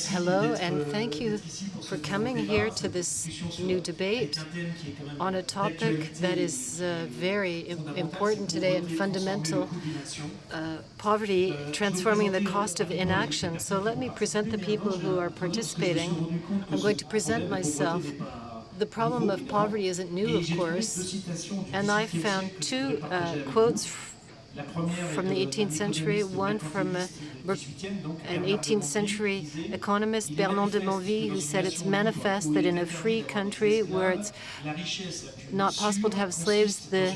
Hello, and thank you for coming here to this new debate on a topic that is very important today and fundamental, poverty, transforming the cost of inaction. So let me present the people who are participating. I'm going to present myself. The problem of poverty isn't new, of course, and I found two quotes from the 18th century, one from an 18th century economist, Bernard de Monville, who said it's manifest that in a free country where it's not possible to have slaves, the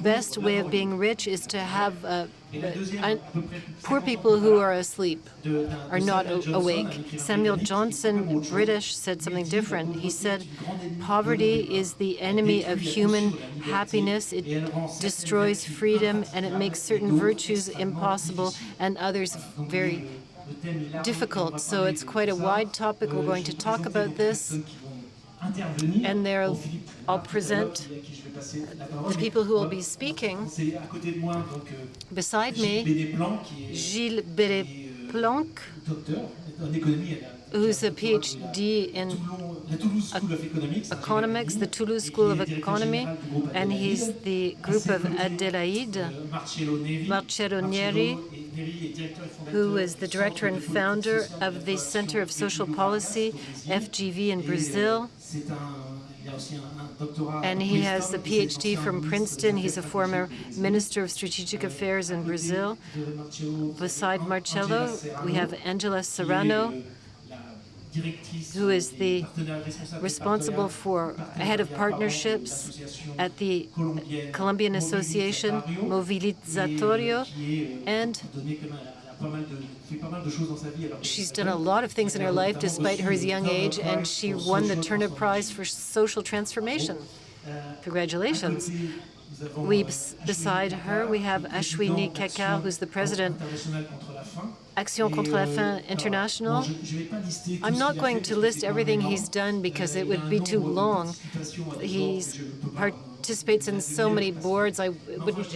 best way of being rich is to have poor people who are asleep, are not awake. Samuel Johnson, British, said something different. He said, poverty is the enemy of human happiness. It destroys freedom, and it makes certain virtues impossible and others very difficult. So it's quite a wide topic. We're going to talk about this. And there I'll present the people who will be speaking. Beside me, Gilles BÉNÉPLANC, who's a PhD in economics, the Toulouse School of Economy, and he's the group of Adélaïde. Marcelo NERI, who is the director and founder of the Center of Social Policy, FGV in Brazil. And he has a PhD from Princeton. He's a former Minister of Strategic Affairs in Brazil. Beside Marcelo, we have Angela SERRANO, who is the responsible for head of partnerships at the Colombian Association Movilizatorio, and she's done a lot of things in her life despite her young age, and she won the Turner Prize for Social Transformation. Congratulations. Beside her, we have Ashwini KAKKAR, who's the president Action contre la faim International. I'm not going to list everything he's done because it would be too long. He participates in so many boards, it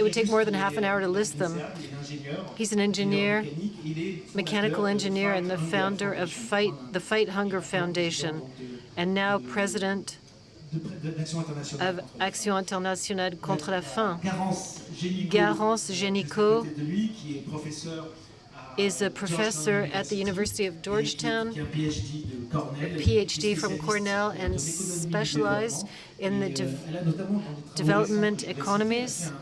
would take more than half an hour to list them. He's an engineer, mechanical engineer, and the founder of the Fight Hunger Foundation, and now president of Action Internationale contre la faim. Garance, GENICOT, is a professor at the University of Georgetown, a PhD from Cornell, and specialized in the development economies.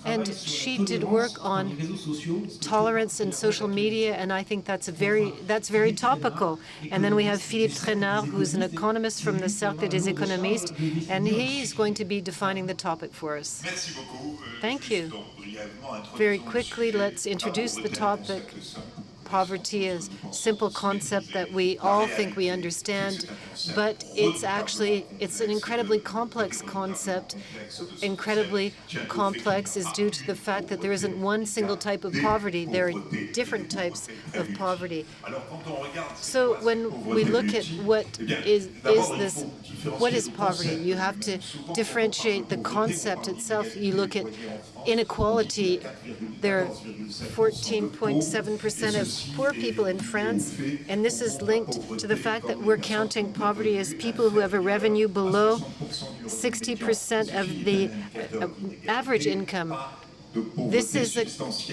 And she did work on tolerance and social media, and I think that's very topical. And then we have Philippe, who's an economist from the Cercle des Économistes, and he's going to be defining the topic for us. Thank you. Very quickly, let's introduce the topic. Poverty is a simple concept that we all think we understand, but it's an incredibly complex concept. Incredibly complex is due to the fact that there isn't one single type of poverty. There are different types of poverty. So when we look at what is poverty, you have to differentiate the concept itself. You look at inequality. There are 14.7% of poor people in France, and this is linked to the fact that we're counting poverty as people who have a revenue below 60% of the average income. This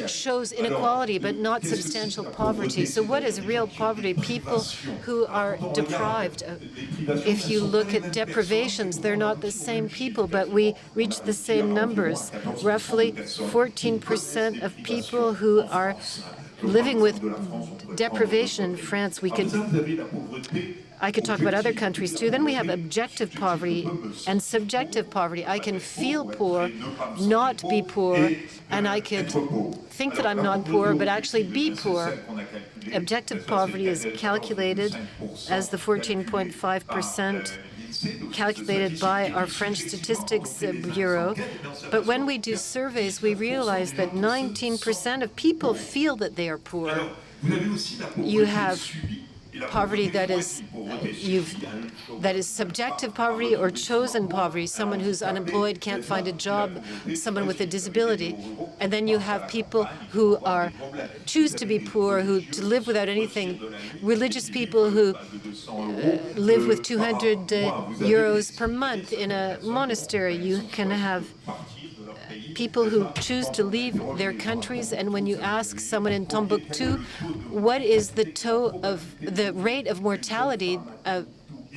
shows inequality, but not substantial poverty. So what is real poverty? People who are deprived. If you look at deprivations, they're not the same people, but we reach the same numbers. Roughly 14% of people who are living with deprivation in France. I could talk about other countries too. Then we have objective poverty and subjective poverty. I can feel poor, not be poor, and I could think that I'm not poor, but actually be poor. Objective poverty is calculated as the 14.5% calculated by our French Statistics Bureau. But when we do surveys, we realize that 19% of people feel that they are poor. You have poverty that is subjective poverty or chosen poverty, someone who's unemployed, can't find a job, someone with a disability. And then you have people who choose to be poor, to live without anything, religious people who live with 200 euros per month in a monastery. You can have people who choose to leave their countries, and when you ask someone in Timbuktu what is the rate of mortality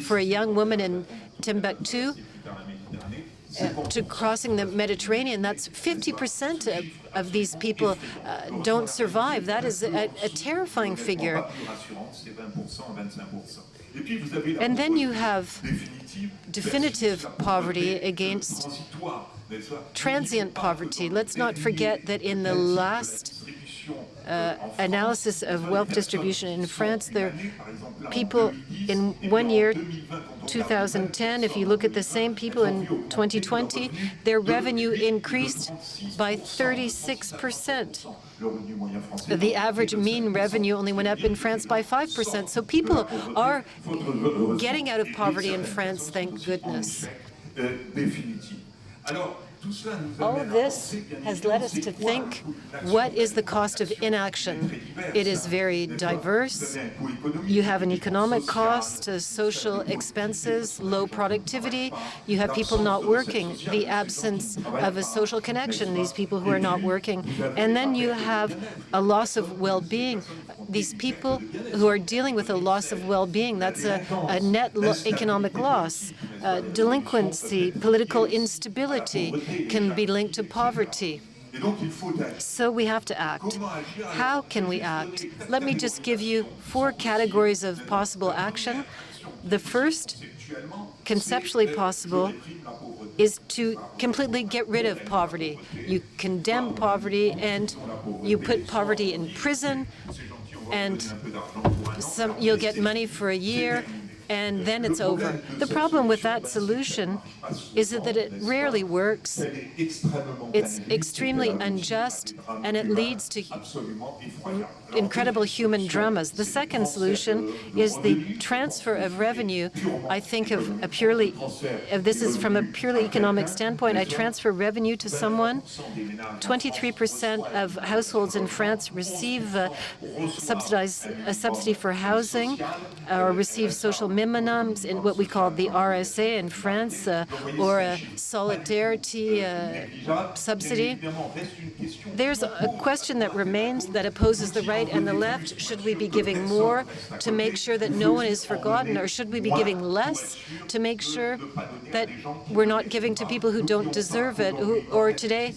for a young woman in Timbuktu to crossing the Mediterranean, that's 50% of these people don't survive. That is a terrifying figure. And then you have definitive poverty against transient poverty. Let's not forget that in the last analysis of wealth distribution in France, there are people in 1 year, 2010, if you look at the same people in 2020, their revenue increased by 36%. The average mean revenue only went up in France by 5%. So people are getting out of poverty in France, thank goodness. All of this has led us to think, what is the cost of inaction? It is very diverse. You have an economic cost, social expenses, low productivity. You have people not working, the absence of a social connection, these people who are not working. And then you have a loss of well-being. These people who are dealing with a loss of well-being, that's a net economic loss. Delinquency, political instability can be linked to poverty. So we have to act. How can we act? Let me just give you 4 categories of possible action. The first, conceptually possible, is to completely get rid of poverty. You condemn poverty and you put poverty in prison, and you'll get money for a year, and then it's over. The problem with that solution is that it rarely works. It's extremely unjust, and it leads to incredible human dramas. The second solution is the transfer of revenue. I think this is from a purely economic standpoint. I transfer revenue to someone. 23% of households in France receive a subsidy for housing or receive social minimums in what we call the RSA in France, or a solidarity subsidy. There's a question that remains that opposes the right and the left. Should we be giving more to make sure that no one is forgotten, or should we be giving less to make sure that we're not giving to people who don't deserve it, or today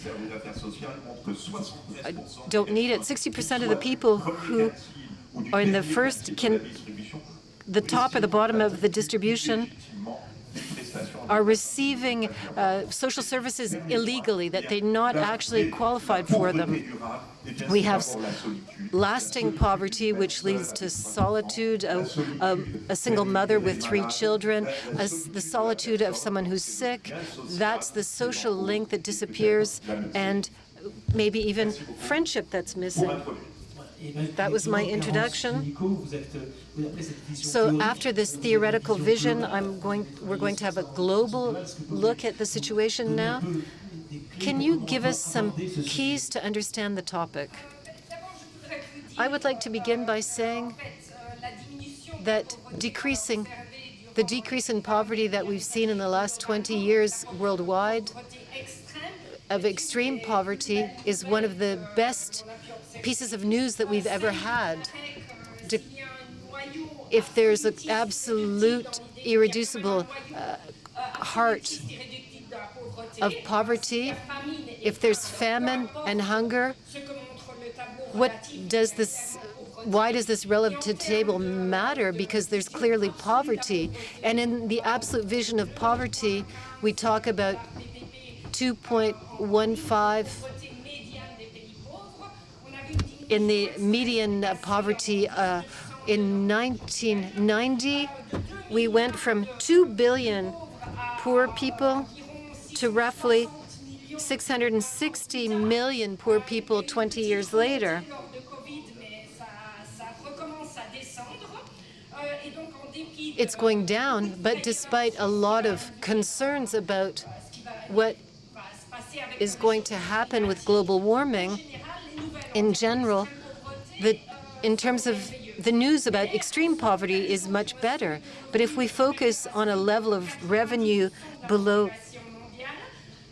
don't need it? 60% of the people who are in the top or the bottom of the distribution are receiving social services illegally, that they're not actually qualified for them. We have lasting poverty, which leads to solitude, a single mother with 3 children, the solitude of someone who's sick. That's the social link that disappears, and maybe even friendship that's missing. That was my introduction. So after this theoretical vision, we're going to have a global look at the situation now. Can you give us some keys to understand the topic? I would like to begin by saying that the decrease in poverty that we've seen in the last 20 years worldwide, of extreme poverty, is one of the best pieces of news that we've ever had. If there's an absolute, irreducible heart of poverty, if there's famine and hunger, why does this relative table matter? Because there's clearly poverty. And in the absolute vision of poverty, we talk about 2.15 in the median poverty. In 1990, we went from 2 billion poor people to roughly 660 million poor people 20 years later. it's going down, but despite a lot of concerns about what is going to happen with global warming, in general, in terms of the news about extreme poverty is much better. But if we focus on a level of revenue below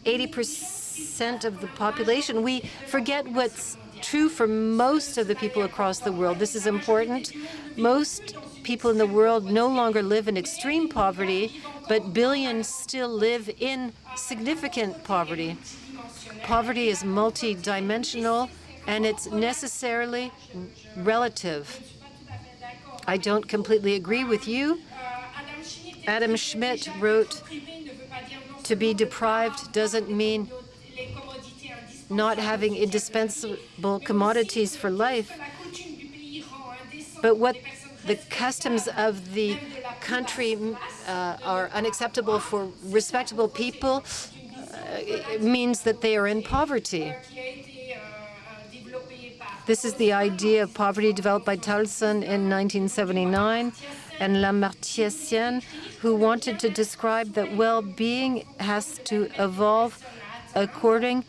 80% of the population, we forget what's true for most of the people across the world. This is important. Most people in the world no longer live in extreme poverty, but billions still live in significant poverty. Poverty is multidimensional, and it's necessarily relative. I don't completely agree with you. Adam Schmidt wrote, to be deprived doesn't mean not having indispensable commodities for life, but what the customs of the country are unacceptable for respectable people means that they are in poverty. This is the idea of poverty developed by Towson in 1979 and Lamartiessienne, who wanted to describe that well-being has to evolve according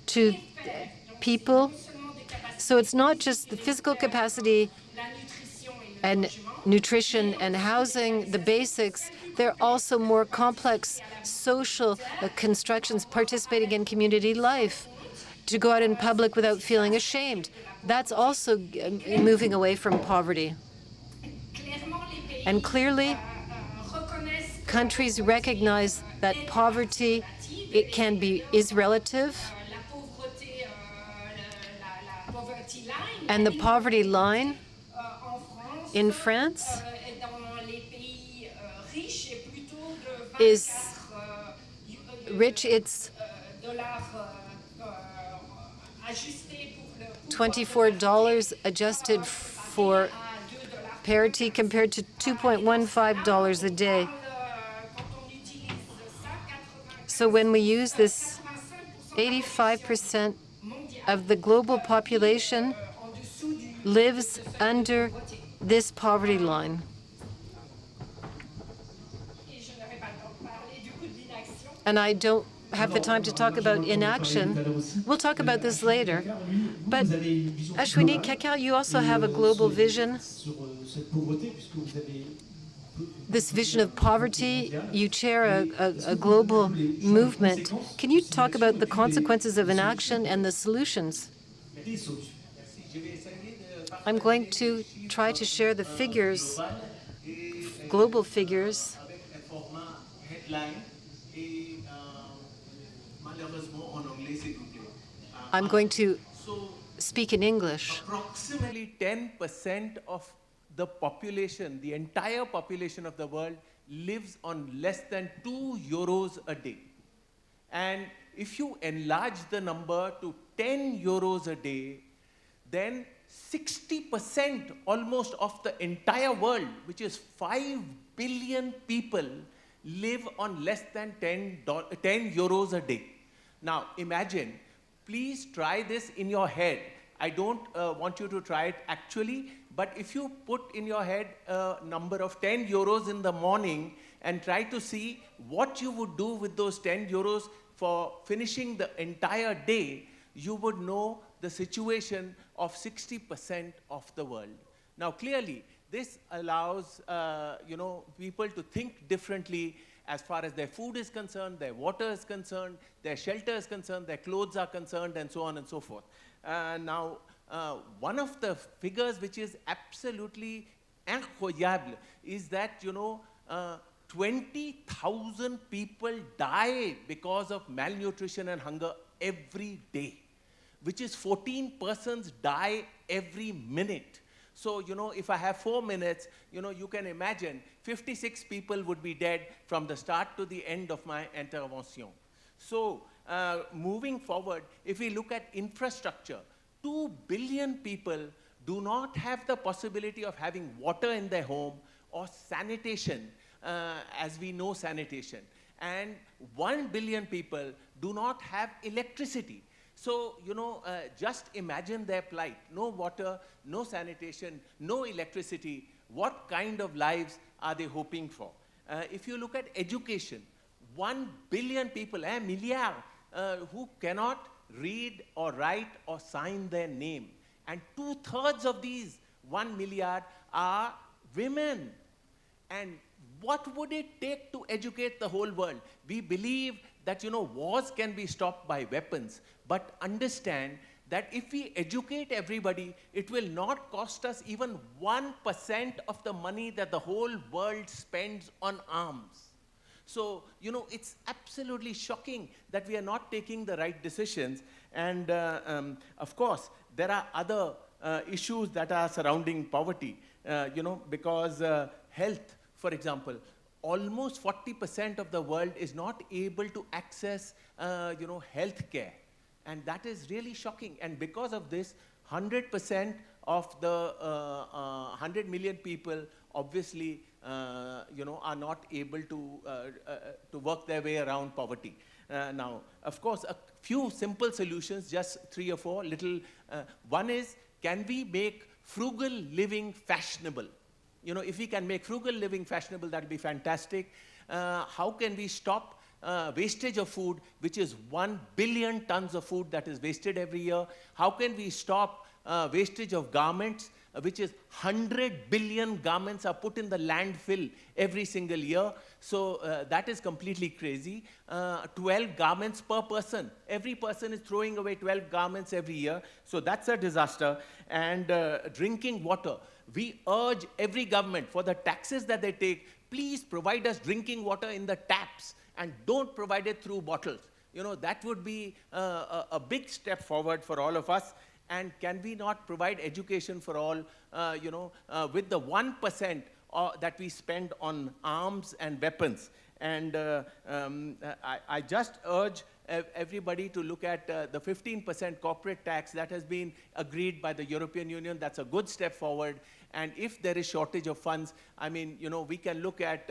to people. So it's not just the physical capacity and nutrition and housing, the basics. They're also more complex social constructions, participating in community life, to go out in public without feeling ashamed. That's also moving away from poverty. And clearly, countries recognize that poverty is relative, and the poverty line in France is rich. It's $24 adjusted for parity compared to $2.15 a day. So when we use this, 85% of the global population lives under this poverty line. And I don't have the time to talk about inaction. We'll talk about this later. But Ashwini, KAKKAR, you also have a global vision. This vision of poverty, you chair a global movement. Can you talk about the consequences of inaction and the solutions? I'm going to try to share the figures, global figures. I'm going to speak in English. Approximately 10% of the population, the entire population of the world, lives on less than €2 a day. And if you enlarge the number to €10 a day, then 60% almost of the entire world, which is 5 billion people, live on less than €10 a day. Now imagine, please try this in your head. I don't want you to try it actually, but if you put in your head a number of €10 in the morning and try to see what you would do with those €10 for finishing the entire day, you would know the situation of 60% of the world. Now clearly, this allows people to think differently as far as their food is concerned, their water is concerned, their shelter is concerned, their clothes are concerned, and so on and so forth. Now, one of the figures which is absolutely incroyable is that, 20,000 people die because of malnutrition and hunger every day, which is 14 persons die every minute. So, if I have 4 minutes, you can imagine 56 people would be dead from the start to the end of my intervention. So, moving forward, if we look at infrastructure, 2 billion people do not have the possibility of having water in their home or sanitation, as we know sanitation. And 1 billion people do not have electricity. So, you know, just imagine their plight. No water, no sanitation, no electricity. What kind of lives are they hoping for? If you look at education, 1 billion people, milliard, who cannot read or write or sign their name. And 2/3 of these 1 milliard are women. And what would it take to educate the whole world? We believe that, you know, wars can be stopped by weapons, but understand that if we educate everybody, it will not cost us even 1% of the money that the whole world spends on arms. So, you know, it's absolutely shocking that we are not taking the right decisions. And of course, there are other issues that are surrounding poverty, you know, because health, for example, almost 40% of the world is not able to access, you know, health care. And that is really shocking. And because of this, 100% of the 100 million people obviously, you know, are not able to work their way around poverty. Now, of course, a few simple solutions, just 3 or 4 little. One is, can we make frugal living fashionable? You know, if we can make frugal living fashionable, that would be fantastic. How can we stop wastage of food, which is 1 billion tons of food that is wasted every year? How can we stop wastage of garments, which is 100 billion garments are put in the landfill every single year? So that is completely crazy. 12 garments per person. Every person is throwing away 12 garments every year. So that's a disaster. And drinking water. We urge every government, for the taxes that they take, please provide us drinking water in the taps and don't provide it through bottles. You know, that would be a big step forward for all of us. And can we not provide education for all, you know, with the 1% that we spend on arms and weapons? And I just urge everybody to look at the 15% corporate tax that has been agreed by the European Union. That's a good step forward. And if there is shortage of funds, I mean, you know, we can look at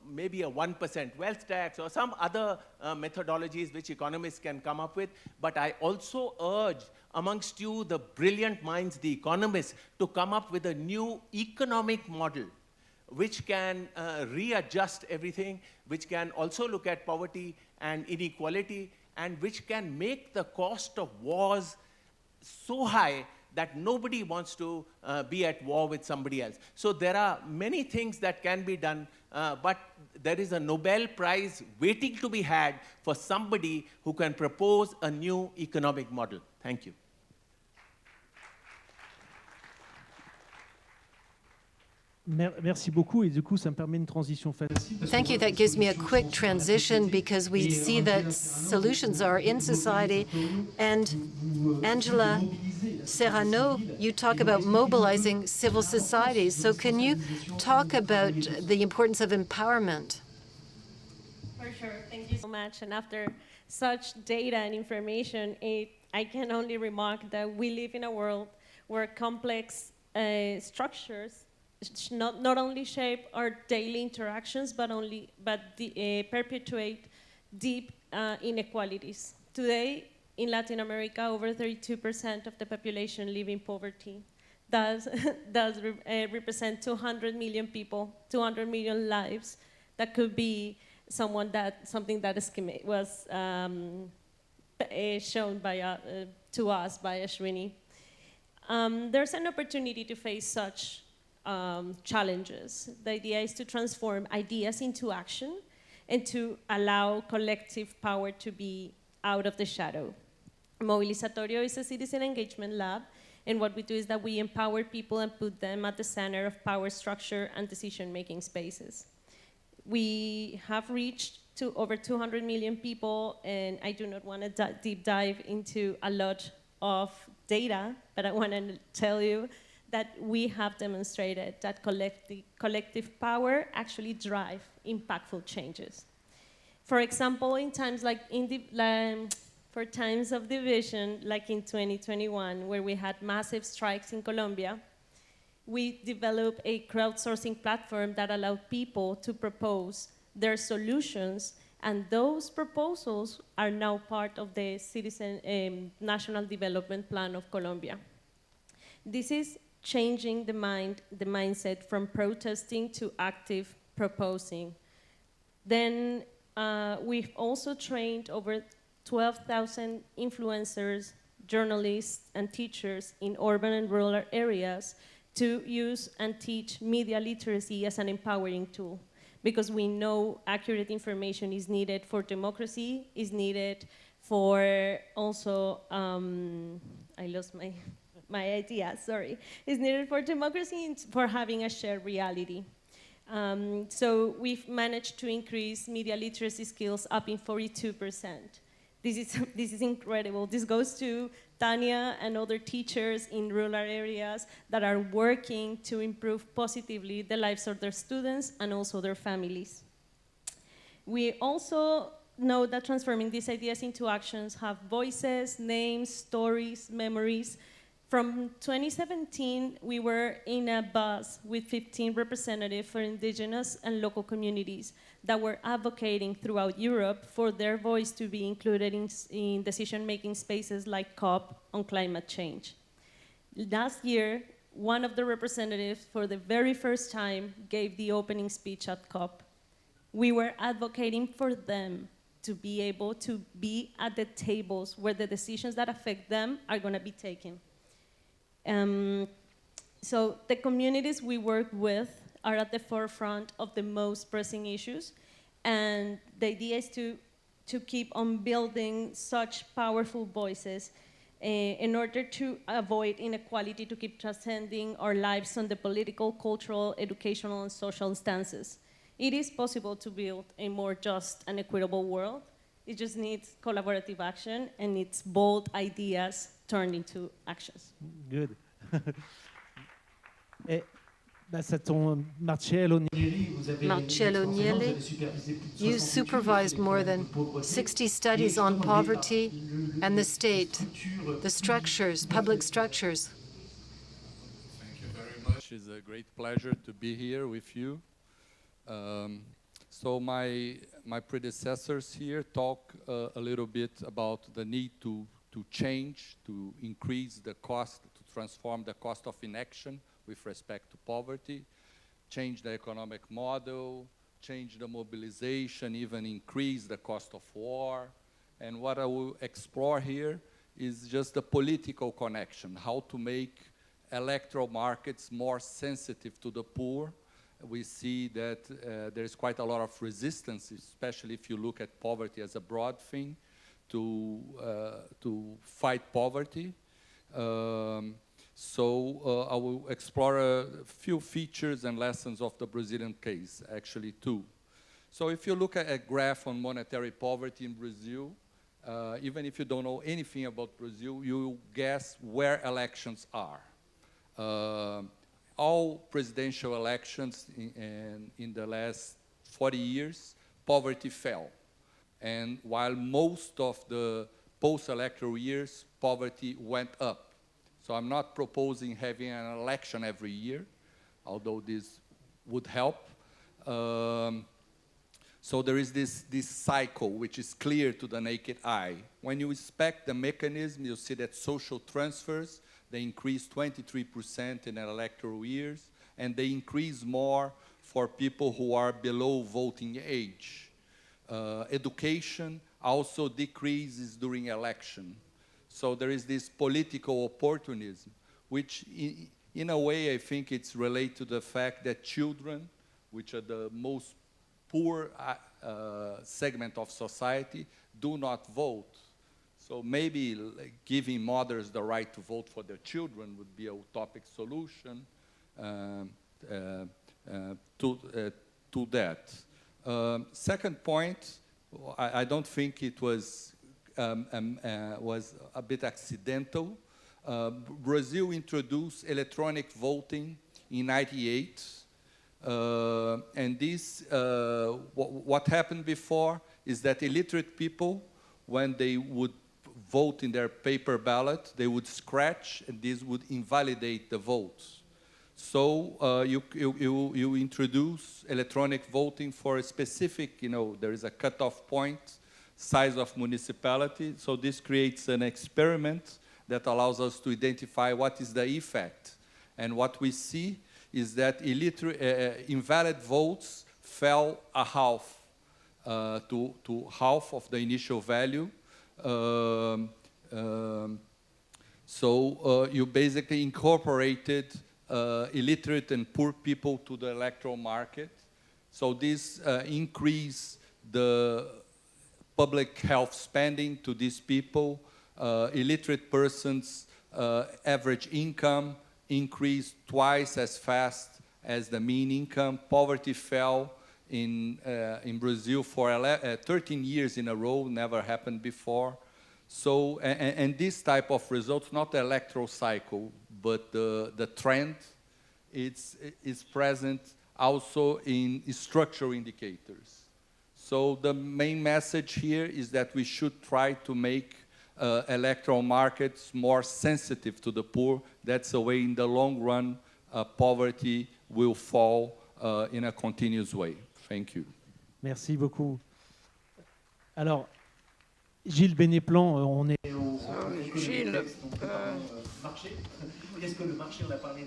maybe a 1% wealth tax or some other methodologies which economists can come up with. But I also urge amongst you, the brilliant minds, the economists, to come up with a new economic model which can readjust everything, which can also look at poverty and inequality, and which can make the cost of wars so high that nobody wants to be at war with somebody else. So there are many things that can be done, but there is a Nobel Prize waiting to be had for somebody who can propose a new economic model. Thank you. Merci beaucoup, et du coup, ça me permet une transition facile. Thank you. That gives me a quick transition because we see that solutions are in society. And Angela SERRANO, you talk about mobilizing civil societies. So can you talk about the importance of empowerment? For sure. Thank you so much. And after such data and information, I can only remark that we live in a world where complex structures not only shape our daily interactions, but perpetuate deep inequalities. Today, in Latin America, over 32% of the population live in poverty. Does represent 200 million people, 200 million lives. That could be something that was shown to us by Ashwini. There's an opportunity to face such challenges. The idea is to transform ideas into action and to allow collective power to be out of the shadow. Movilizatorio is a citizen engagement lab, and what we do is that we empower people and put them at the center of power structure and decision-making spaces. We have reached to over 200 million people, and I do not want to deep dive into a lot of data, but I want to tell you that we have demonstrated that collective power actually drive impactful changes. For example, in times like for times of division, like in 2021, where we had massive strikes in Colombia, we developed a crowdsourcing platform that allowed people to propose their solutions And those proposals are now part of the National Development Plan of Colombia. This is changing the mindset from protesting to active proposing. Then we've also trained over 12,000 influencers, journalists, and teachers in urban and rural areas to use and teach media literacy as an empowering tool, because we know accurate information is needed for democracy, is needed for also, I lost my idea, sorry, is needed for democracy and for having a shared reality. So we've managed to increase media literacy skills up in 42%. This is incredible. This goes to Tanya and other teachers in rural areas that are working to improve positively the lives of their students and also their families. We also know that transforming these ideas into actions have voices, names, stories, memories. From 2017, we were in a bus with 15 representatives for indigenous and local communities that were advocating throughout Europe for their voice to be included in decision-making spaces like COP on climate change. Last year, one of the representatives, for the very first time, gave the opening speech at COP. We were advocating for them to be able to be at the tables where the decisions that affect them are going to be taken. So the communities we work with are at the forefront of the most pressing issues, and the idea is to keep on building such powerful voices in order to avoid inequality, to keep transcending our lives on the political, cultural, educational, and social stances. It is possible to build a more just and equitable world. It just needs collaborative action and needs bold ideas turned into actions. Good. Marcelo Nieli, you supervised more than 60 studies on poverty and the state, the structures, public structures. Thank you very much. It's a great pleasure to be here with you. So my predecessors here talk a little bit about the need to change, to increase the cost, to transform the cost of inaction with respect to poverty, change the economic model, change the mobilization, even increase the cost of war. And what I will explore here is just the political connection, how to make electoral markets more sensitive to the poor. We see that there's quite a lot of resistance, especially if you look at poverty as a broad thing, to fight poverty. So I will explore a few features and lessons of the Brazilian case, actually two. So if you look at a graph on monetary poverty in Brazil, even if you don't know anything about Brazil, you guess where elections are. All presidential elections in the last 40 years, poverty fell. And while most of the post-electoral years, poverty went up. So I'm not proposing having an election every year, although this would help. So there is this cycle, which is clear to the naked eye. When you inspect the mechanism, you see that social transfers, they increase 23% in electoral years, and they increase more for people who are below voting age. Education also decreases during election. So there is this political opportunism, which in a way I think it's related to the fact that children, which are the most poor segment of society, do not vote. So maybe giving mothers the right to vote for their children would be a utopic solution to that. Second point, I don't think it was a bit accidental. Brazil introduced electronic voting in '98. And this, what happened before is that illiterate people, when they would vote in their paper ballot, they would scratch, and this would invalidate the votes. So you introduce electronic voting for a specific, there is a cutoff point, size of municipality. So this creates an experiment that allows us to identify what is the effect. And what we see is that invalid votes fell a half to half of the initial value. So you basically incorporated illiterate and poor people to the electoral market. So this increased the public health spending to these people. Illiterate persons' average income increased twice as fast as the mean income. Poverty fell in Brazil for 13 years in a row, never happened before. So, and this type of results, not the electoral cycle, but the trend, is present also in structural indicators. So the main message here is that we should try to make electoral markets more sensitive to the poor. That's the way, in the long run, poverty will fall in a continuous way. Thank you. Merci beaucoup. Alors, Gilles Bénéplanc, on est Gilles,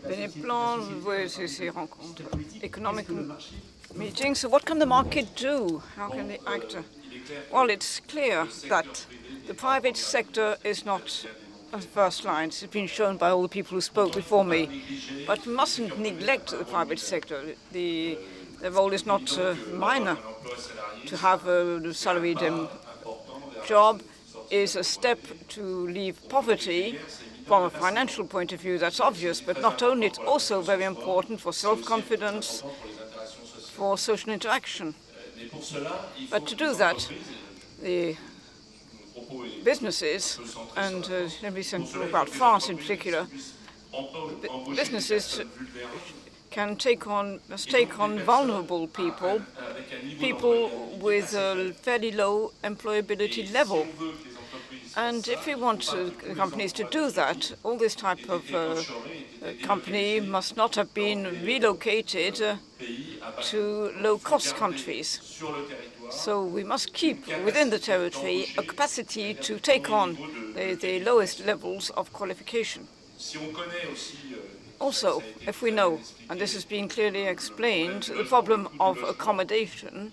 BÉNÉPLANC, oui, c'est rencontres économiques meetings. So what can the market do? How can they act? Well, it's clear that the private sector is not on the first line. It's been shown by all the people who spoke before me. But we mustn't neglect the private sector. The role is not minor. To have a salaried job is a step to leave poverty. From a financial point of view, that's obvious, but not only, it's also very important for self-confidence, for social interaction. But to do that, the businesses, and let me think about France in particular, businesses must take on vulnerable people, people with a fairly low employability level. And if we want companies to do that, all this type of company must not have been relocated to low-cost countries. So we must keep within the territory a capacity to take on the lowest levels of qualification. Also, if we know, and this has been clearly explained, the problem of accommodation,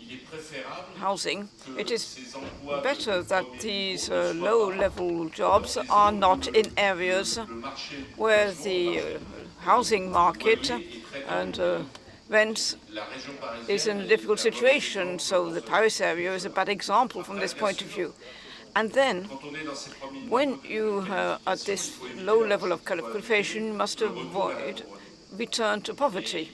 housing, it is better that these low-level jobs are not in areas where the housing market and rents is in a difficult situation. So the Paris area is a bad example from this point of view. And then, when you are at this low level of qualification, you must avoid return to poverty.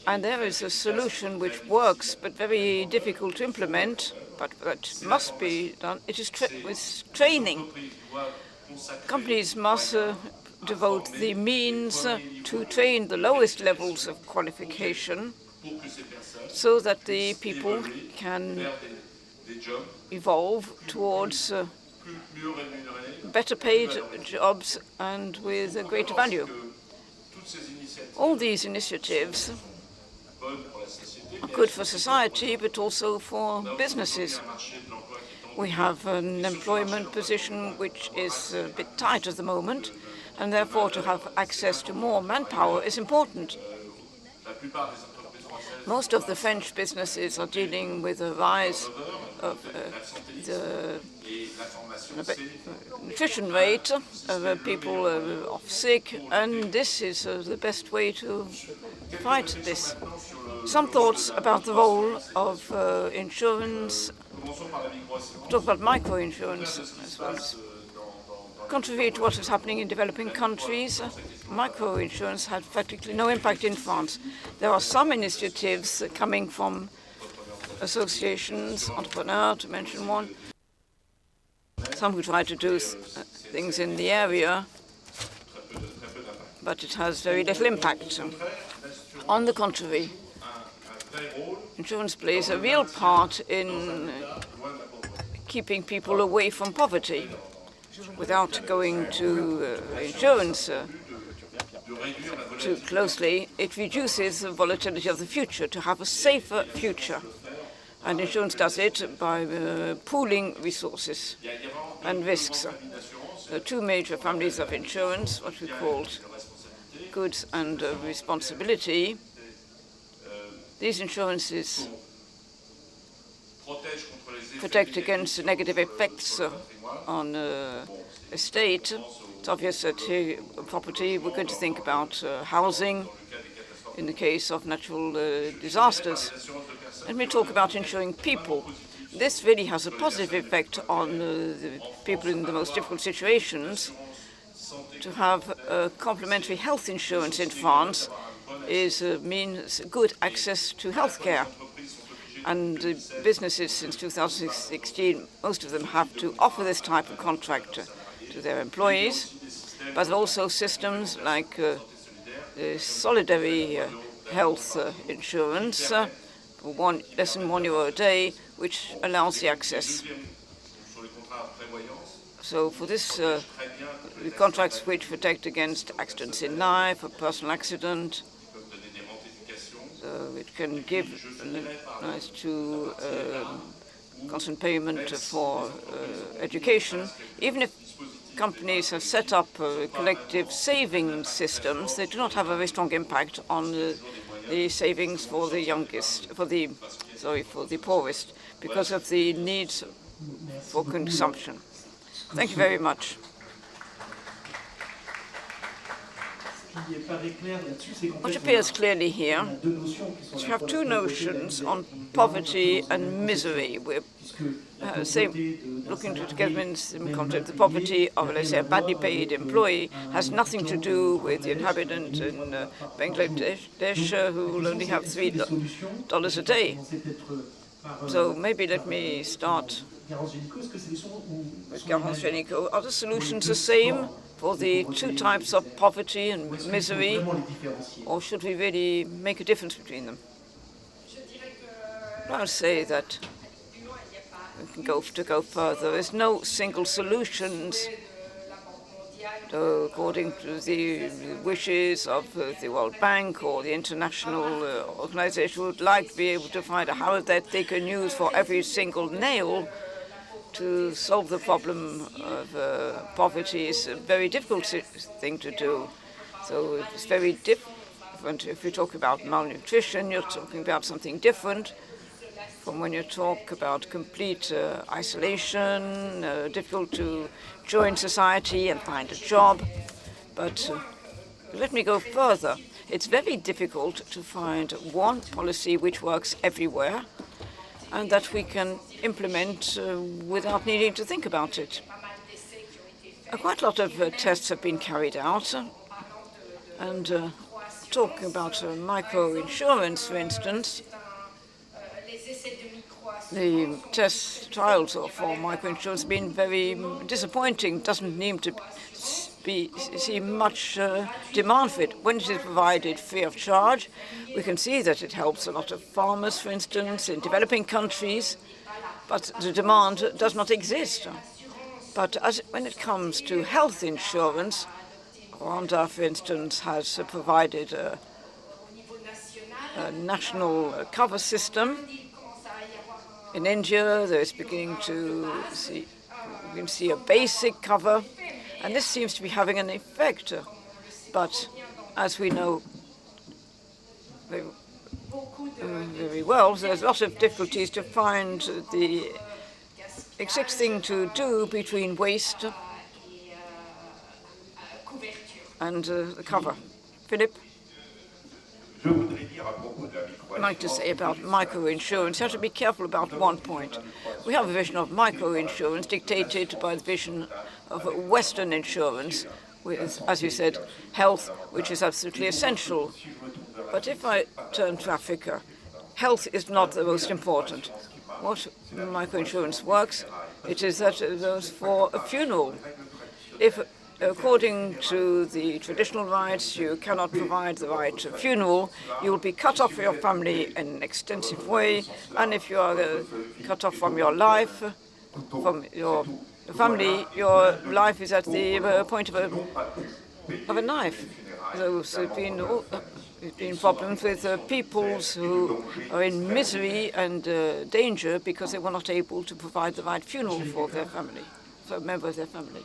And there is a solution which works, but very difficult to implement, but that must be done. It is with training. Companies must devote the means to train the lowest levels of qualification so that the people can evolve towards better paid jobs and with a greater value. All these initiatives are good for society, but also for businesses. We have an employment position which is a bit tight at the moment, and therefore to have access to more manpower is important. Most of the French businesses are dealing with a rise of the nutrition rate of people off sick, and this is the best way to fight this. Some thoughts about the role of insurance. Talk about microinsurance as well. Contrary to what is happening in developing countries, microinsurance had practically no impact in France. There are some initiatives coming from associations, Intervenant, to mention one, some who try to do things in the area, but it has very little impact. On the contrary, insurance plays a real part in keeping people away from poverty. Without going to insurance too closely, it reduces the volatility of the future, to have a safer future. And insurance does it by pooling resources and risks. There are two major families of insurance, what we call goods and responsibility. These insurances protect against negative effects on estate. It's obvious that property, we're going to think about housing in the case of natural disasters. Let me talk about insuring people. This really has a positive effect on the people in the most difficult situations. To have complementary health insurance in France means good access to health care. And businesses since 2016, most of them have to offer this type of contract to their employees, but also systems like solidary health insurance for less than €1 a day, which allows the access. So for this, the contracts which protect against accidents in life, a personal accident, it can give rise to constant payment for education. Even if companies have set up collective savings systems, they do not have a very strong impact on the savings for the poorest, because of the needs for consumption. Thank you very much. What appears clearly here is you have two notions on poverty and misery. We're looking together in the concept. The poverty of, let's say, a badly paid employee has nothing to do with the inhabitant in Bangladesh who will only have $3 a day. So maybe let me start with Garance GENICOT. Are the solutions the same for the two types of poverty and misery, or should we really make a difference between them? I'll say that we can go further. There's no single solutions according to the wishes of the World Bank or the international organization would like to be able to find a hammer that they can use for every single nail to solve the problem of poverty. Is a very difficult thing to do. So it's very different. If you talk about malnutrition, you're talking about something different from when you talk about complete isolation, difficult to join society and find a job. But let me go further. It's very difficult to find one policy which works everywhere and that we can implement without needing to think about it. Quite a lot of tests have been carried out. And talking about micro-insurance, for instance, the test trials for micro-insurance have been very disappointing. Doesn't seem to see much demand for it. When it is provided free of charge, we can see that it helps a lot of farmers, for instance, in developing countries, but the demand does not exist. But when it comes to health insurance, Rwanda, for instance, has provided a national cover system. In India, there is beginning to see a basic cover, and this seems to be having an effect. But as we know very well, there's a lot of difficulties to find the exact thing to do between waste and the cover. Philippe? I'd like to say about micro-insurance, you have to be careful about one point. We have a vision of micro-insurance dictated by the vision of Western insurance, with, as you said, health, which is absolutely essential. But if I turn to Africa, health is not the most important. What micro-insurance works, it is that it goes for a funeral. If according to the traditional rights, you cannot provide the right to funeral, you will be cut off from your family in an extensive way. And if you are cut off from your life, from your family, your life is at the point of of a knife. There's been problems with people who are in misery and danger because they were not able to provide the right funeral for their family, for a member of their family.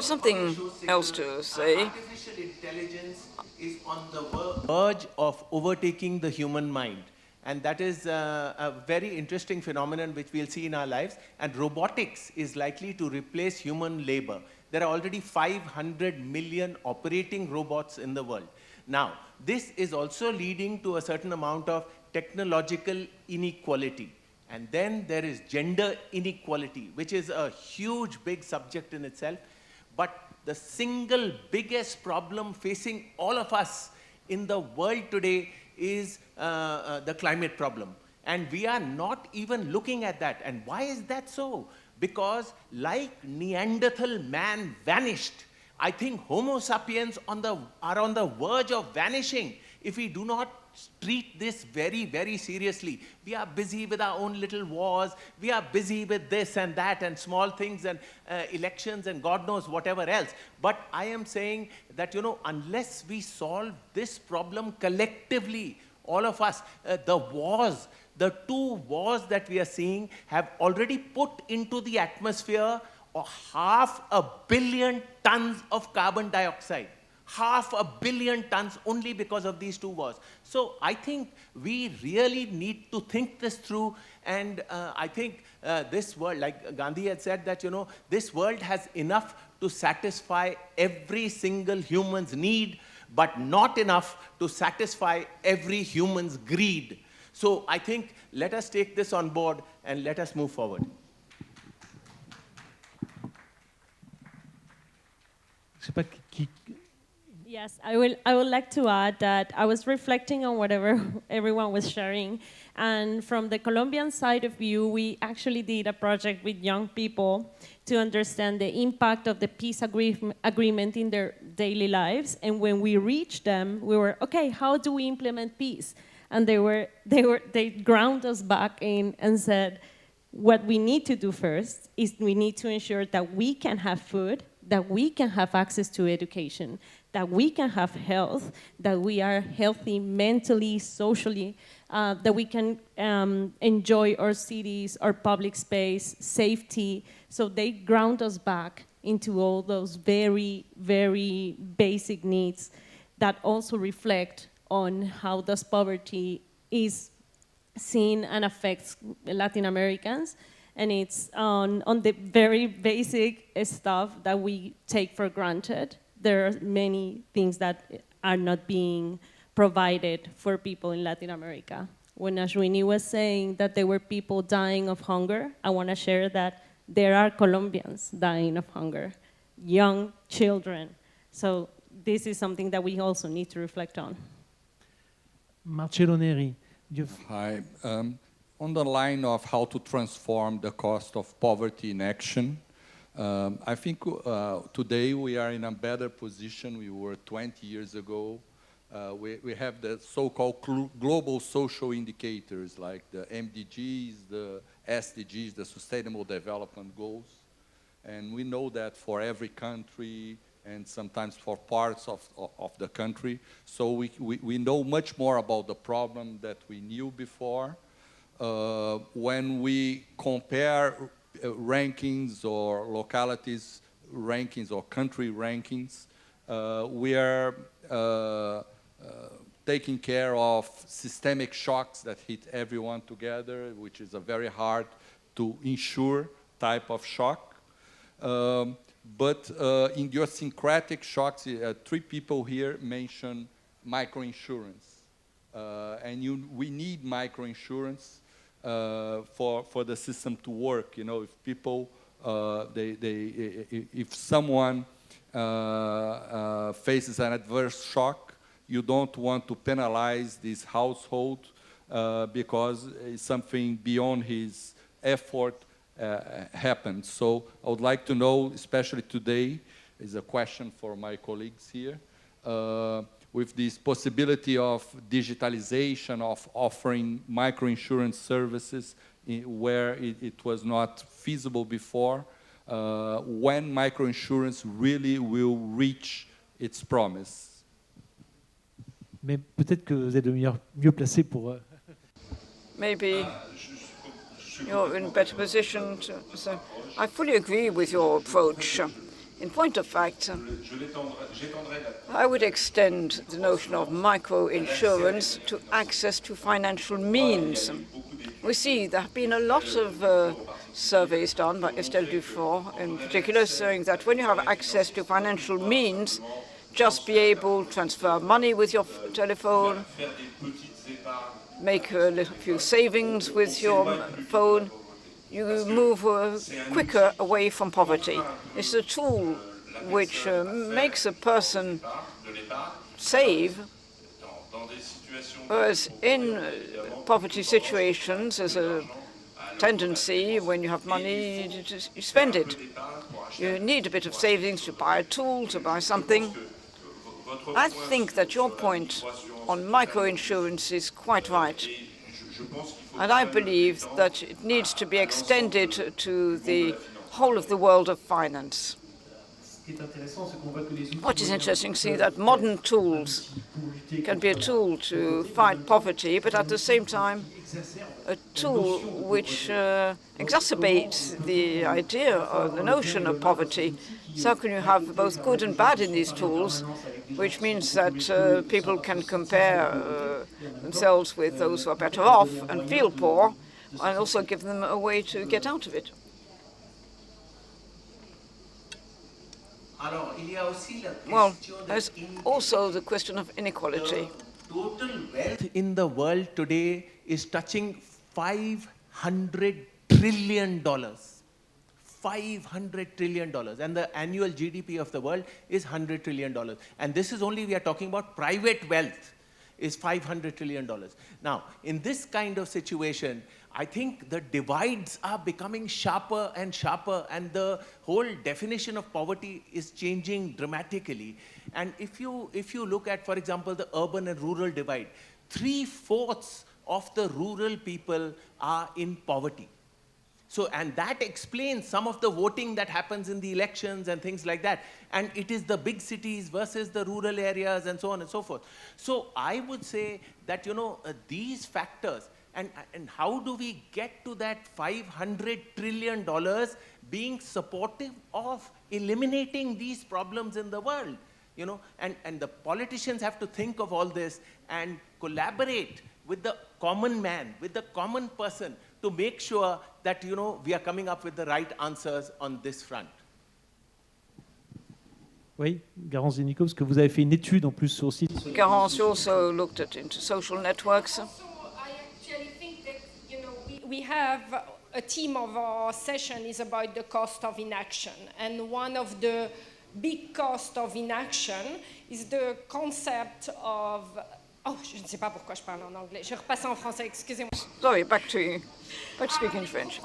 Something else to say. Artificial intelligence is on the verge of overtaking the human mind. And that is a very interesting phenomenon which we'll see in our lives. And robotics is likely to replace human labor. There are already 500 million operating robots in the world. Now, this is also leading to a certain amount of technological inequality. And then there is gender inequality, which is a huge, big subject in itself. But the single biggest problem facing all of us in the world today is the climate problem. And we are not even looking at that. And why is that so? Because like Neanderthal man vanished, I think Homo sapiens are on the verge of vanishing if we do not treat this very, very seriously. We are busy with our own little wars. We are busy with this and that and small things and elections and God knows whatever else. But I am saying that, you know, unless we solve this problem collectively, all of us, the two wars that we are seeing have already put into the atmosphere 500 million tons of carbon dioxide. 500 million tons only because of these two wars. So I think we really need to think this through, and I think this world, like Gandhi had said, that, you know, this world has enough to satisfy every single human's need, but not enough to satisfy every human's greed. So I think let us take this on board and let us move forward. Yes, I would like to add that I was reflecting on whatever everyone was sharing. And from the Colombian side of view, we actually did a project with young people to understand the impact of the peace agreement in their daily lives. And when we reached them, we were, okay, how do we implement peace? And they ground us back in and said, what we need to do first is we need to ensure that we can have food, that we can have access to education, that we can have health, that we are healthy mentally, socially, that we can enjoy our cities, our public space, safety. So they ground us back into all those very, very basic needs that also reflect on how does poverty is seen and affects Latin Americans. And it's on the very basic stuff that we take for granted. There are many things that are not being provided for people in Latin America. When Ashwini was saying that there were people dying of hunger, I want to share that there are Colombians dying of hunger, young children. So this is something that we also need to reflect on. Marcelo NERI. Hi. On the line of how to transform the cost of poverty in action, I think today we are in a better position we were 20 years ago. We have the so-called global social indicators like the MDGs, the SDGs, the Sustainable Development Goals. And we know that for every country and sometimes for parts of the country. So we know much more about the problem that we knew before. When we compare rankings or localities rankings or country rankings, we are taking care of systemic shocks that hit everyone together, which is a very hard to insure type of shock. But idiosyncratic shocks, three people here mentioned microinsurance. And we need microinsurance for the system to work. You know, if people, if someone faces an adverse shock, you don't want to penalize this household because something beyond his effort happened. So I would like to know, especially today, is a question for my colleagues here, with this possibility of digitalization, of offering microinsurance services where it was not feasible before, when microinsurance really will reach its promise. Mais peut-être que vous êtes mieux placé pour... Maybe you're in a better position to... So I fully agree with your approach. In point of fact, I would extend the notion of microinsurance to access to financial means. We see there have been a lot of surveys done by Estelle Dufour in particular, saying that when you have access to financial means, just be able to transfer money with your telephone, make a few savings with your phone, you move quicker away from poverty. It's a tool which makes a person save, whereas in poverty situations, there's a tendency when you have money, you spend it. You need a bit of savings to buy a tool, to buy something. I think that your point on microinsurance is quite right. And I believe that it needs to be extended to the whole of the world of finance. What is interesting to see that modern tools can be a tool to fight poverty, but at the same time, a tool which exacerbates the idea or the notion of poverty. So how can you have both good and bad in these tools, which means that people can compare themselves with those who are better off and feel poor, and also give them a way to get out of it. Well, there's also the question of inequality. Total wealth in the world today is touching $500 trillion. $500 trillion. And the annual GDP of the world is $100 trillion. And this is only, we are talking about private wealth, is $500 trillion. Now, in this kind of situation, I think the divides are becoming sharper and sharper, and the whole definition of poverty is changing dramatically. And if you look at, for example, the urban and rural divide, 3/4 of the rural people are in poverty. So, and that explains some of the voting that happens in the elections and things like that. And it is the big cities versus the rural areas and so on and so forth. So I would say that, these factors, and how do we get to that $500 trillion being supportive of eliminating these problems in the world? And the politicians have to think of all this and collaborate with the common man, with the common person, to make sure that, we are coming up with the right answers on this front. Oui, Garance GENICOT, parce que vous avez fait une étude en plus sur le site. Garance also looked at into social networks. I actually think that, we have a theme of our session is about the cost of inaction. And one of the big costs of inaction is the concept of... Oh, je ne sais pas pourquoi je parle en anglais. Je repasse en français, excusez-moi. Sorry, back to speaking French.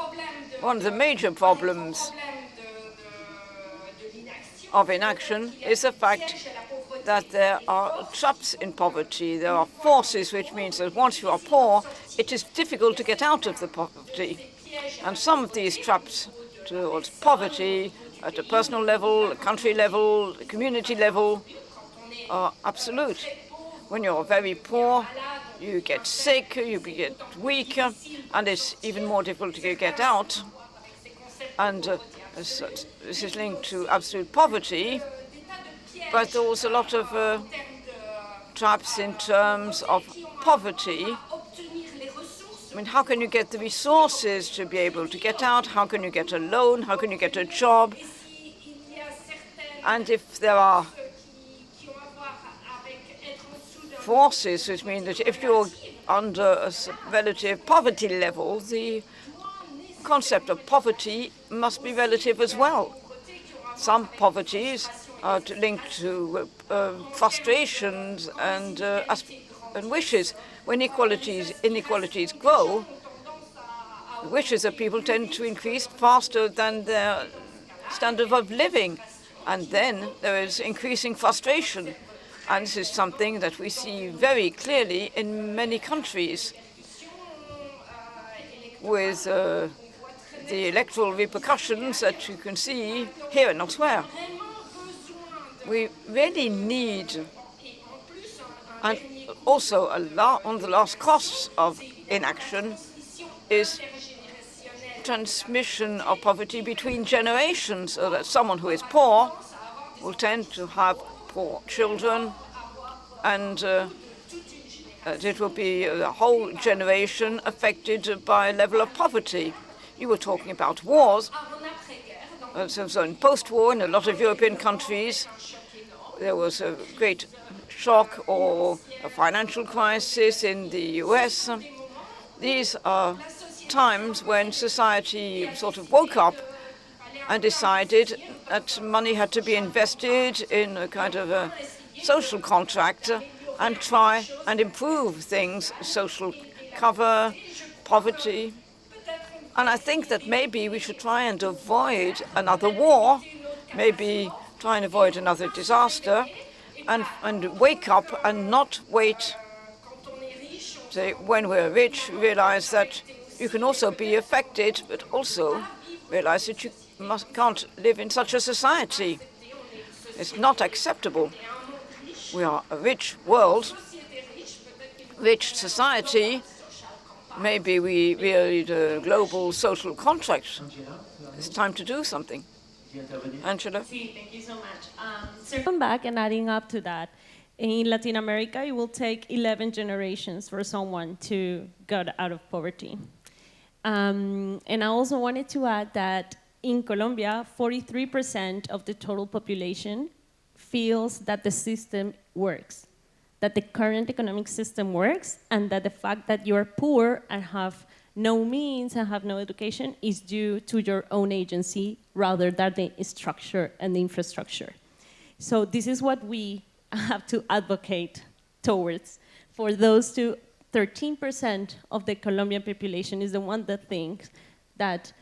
One of the major problems of inaction is the fact that there are traps in poverty. There are forces, which means that once you are poor, it is difficult to get out of the poverty. And some of these traps towards poverty at a personal level, a country level, a community level are absolute. When you're very poor, you get sick, you get weaker, and it's even more difficult to get out. And this is linked to absolute poverty, but there was a lot of traps in terms of poverty. I mean, how can you get the resources to be able to get out? How can you get a loan? How can you get a job? And if there are forces, which mean that if you're under a relative poverty level, the concept of poverty must be relative as well. Some poverties are linked to frustrations and wishes. When inequalities grow, the wishes of people tend to increase faster than their standard of living. And then there is increasing frustration. And this is something that we see very clearly in many countries. with the electoral repercussions that you can see here and elsewhere. We really need, and also on the last costs of inaction is transmission of poverty between generations, so that someone who is poor will tend to have poor children, and it will be the whole generation affected by a level of poverty. You were talking about wars. So in post-war, in a lot of European countries, there was a great shock or a financial crisis. In the US. These are times when society sort of woke up and decided that money had to be invested in a kind of a social contract and try and improve things, social cover, poverty. And I think that maybe we should try and avoid another war, maybe try and avoid another disaster, and wake up and not wait. Say, when we're rich, realize that you can also be affected, but also realize that you can't live in such a society. It's not acceptable. We are a rich world, rich society. Maybe we need a global social contract. It's time to do something. Angela? Thank you so much. Come back and adding up to that. In Latin America, it will take 11 generations for someone to get out of poverty. And I also wanted to add that in Colombia, 43% of the total population feels that the system works, that the current economic system works, and that the fact that you're poor and have no means and have no education is due to your own agency rather than the structure and the infrastructure. So this is what we have to advocate towards. For those 13% of the Colombian population is the one that thinks that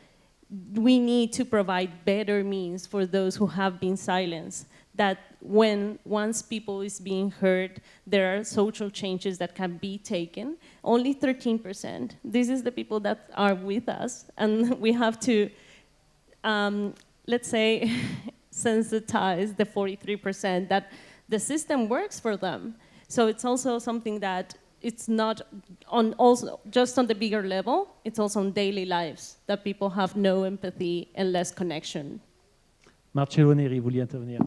we need to provide better means for those who have been silenced, that once people is being heard, there are social changes that can be taken. Only 13%. This is the people that are with us, and we have to, let's say, sensitize the 43% that the system works for them. So it's also something that it's not just on the bigger level, it's also on daily lives, that people have no empathy and less connection. Marcelo, NERI, voulez intervenir?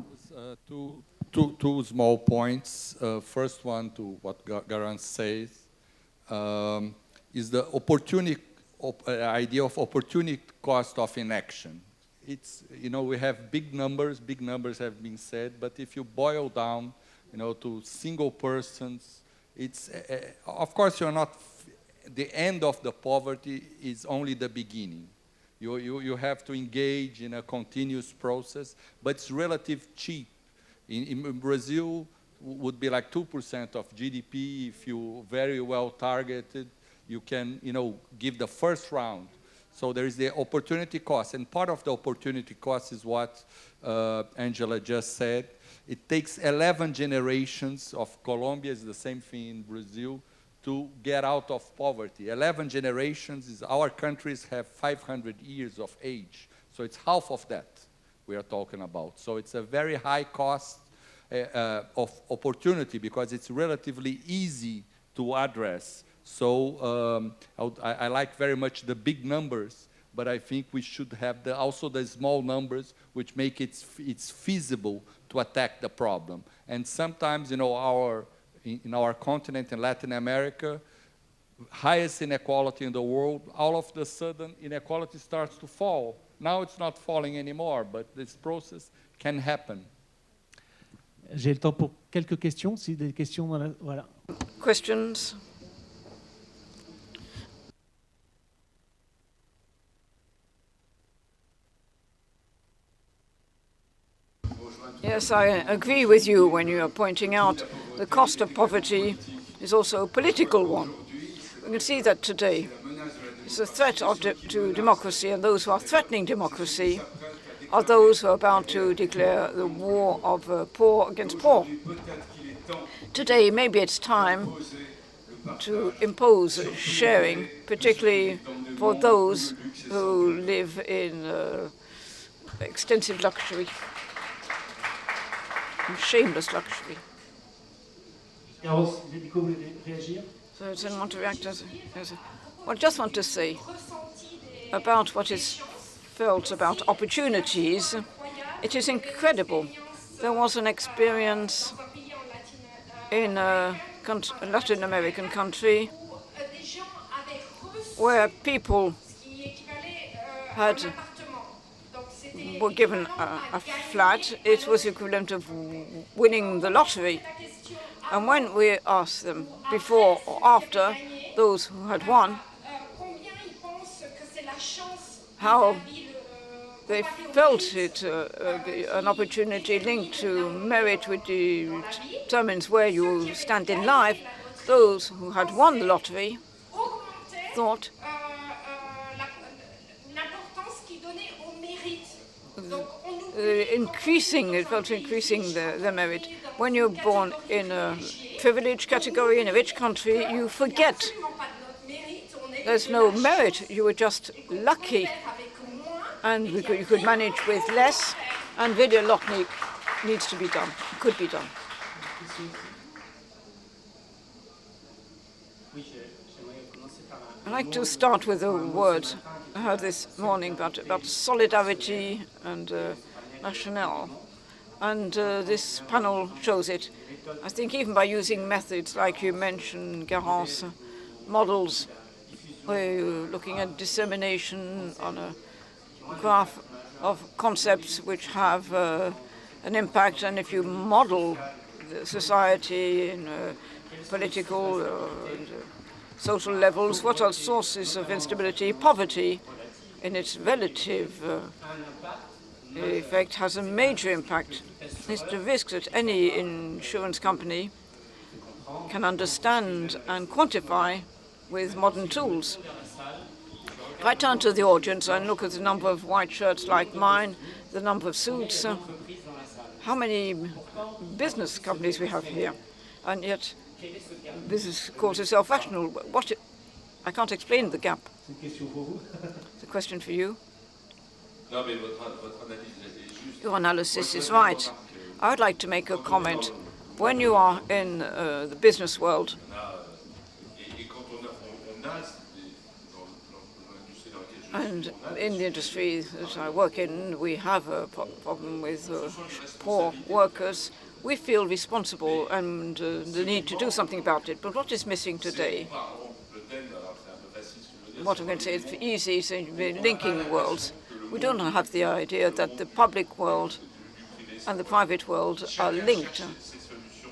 Two small points. First one to what Garance says is the idea of opportunity cost of inaction. It's, we have big numbers have been said, but if you boil down, to single persons, it's, of course, you're not, the end of the poverty is only the beginning. You have to engage in a continuous process, but it's relatively cheap. In Brazil, would be like 2% of GDP. If you very well targeted, you can, give the first round. So there is the opportunity cost, and part of the opportunity cost is what Angela just said. It takes 11 generations of Colombia, is the same thing in Brazil, to get out of poverty. 11 generations is, our countries have 500 years of age. So it's half of that we are talking about. So it's a very high cost of opportunity because it's relatively easy to address. So I like very much the big numbers, but I think we should have also the small numbers which make it's feasible to attack the problem. And sometimes, in our continent, in Latin America, highest inequality in the world, all of a sudden inequality starts to fall. Now it's not falling anymore, but this process can happen. J'ai le temps pour quelques questions, si des questions dans la... Voilà. Questions? Yes, I agree with you when you are pointing out the cost of poverty is also a political one. We can see that today. It's a threat to democracy, and those who are threatening democracy are those who are about to declare the war of poor against poor. Today, maybe it's time to impose sharing, particularly for those who live in extensive luxury, shameless luxury. Garance, Nico, vous voulez réagir? So I didn't want to react well, I just want to say about what is felt about opportunities. It is incredible. There was an experience in a Latin American country where people were given a flat. It was equivalent of winning the lottery. And when we asked them, before or after, those who had won, how they felt it an opportunity linked to merit, which determines where you stand in life, those who had won the lottery thought it felt increasing their merit. When you're born in a privileged category in a rich country, you forget there's no merit. You were just lucky, and you could manage with less, and very a lot needs to be done, could be done. I'd like to start with a word I heard this morning about solidarity and national. And this panel shows it. I think even by using methods like you mentioned, Garance, models, where you're looking at dissemination on a graph of concepts which have an impact, and if you model the society in political and social levels, what are sources of instability? Poverty, in its relative effect, has a major impact. It's the risk that any insurance company can understand and quantify with modern tools. If I turn to the audience and look at the number of white shirts like mine, the number of suits, how many business companies we have here, and yet this calls itself rational. I can't explain the gap. It's a question for you. Your analysis is right. I would like to make a comment. When you are in the business world, and in the industry that I work in, we have a problem with poor workers. We feel responsible and the need to do something about it. But what is missing today? What I'm going to say is easy, so linking worlds. We don't have the idea that the public world and the private world are linked.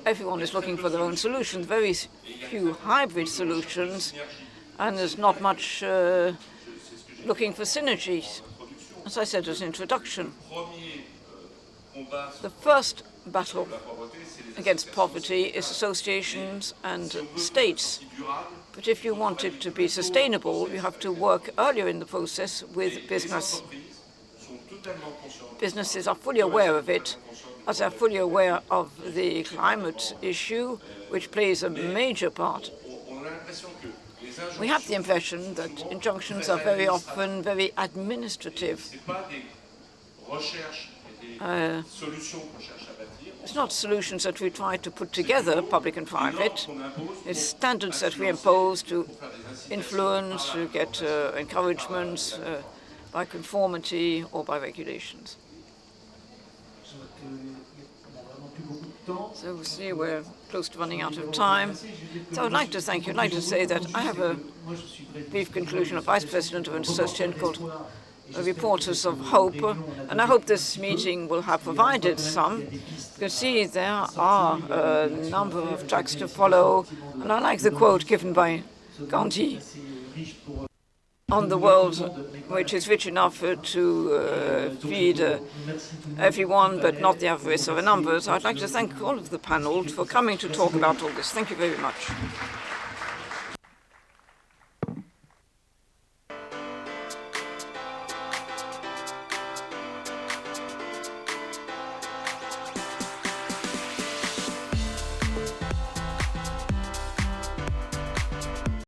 Everyone is looking for their own solutions, very few hybrid solutions, and there's not much looking for synergies. As I said as an introduction, the first battle against poverty is associations and states. But if you want it to be sustainable, you have to work earlier in the process with business. Businesses are fully aware of it, as they're fully aware of the climate issue, which plays a major part. We have the impression that injunctions are very often very administrative. It's not solutions that we try to put together, public and private. It's standards that we impose to influence, to get encouragements by conformity or by regulations. So we see we're close to running out of time. So I'd like to thank you. I'd like to say that I have a brief conclusion of Vice President of an association called Reporters of Hope, and I hope this meeting will have provided some. You can see there are a number of tracks to follow, and I like the quote given by Gandhi on the world which is rich enough to feed everyone, but not the avarice of a numbers. I'd like to thank all of the panel for coming to talk about all this. Thank you very much.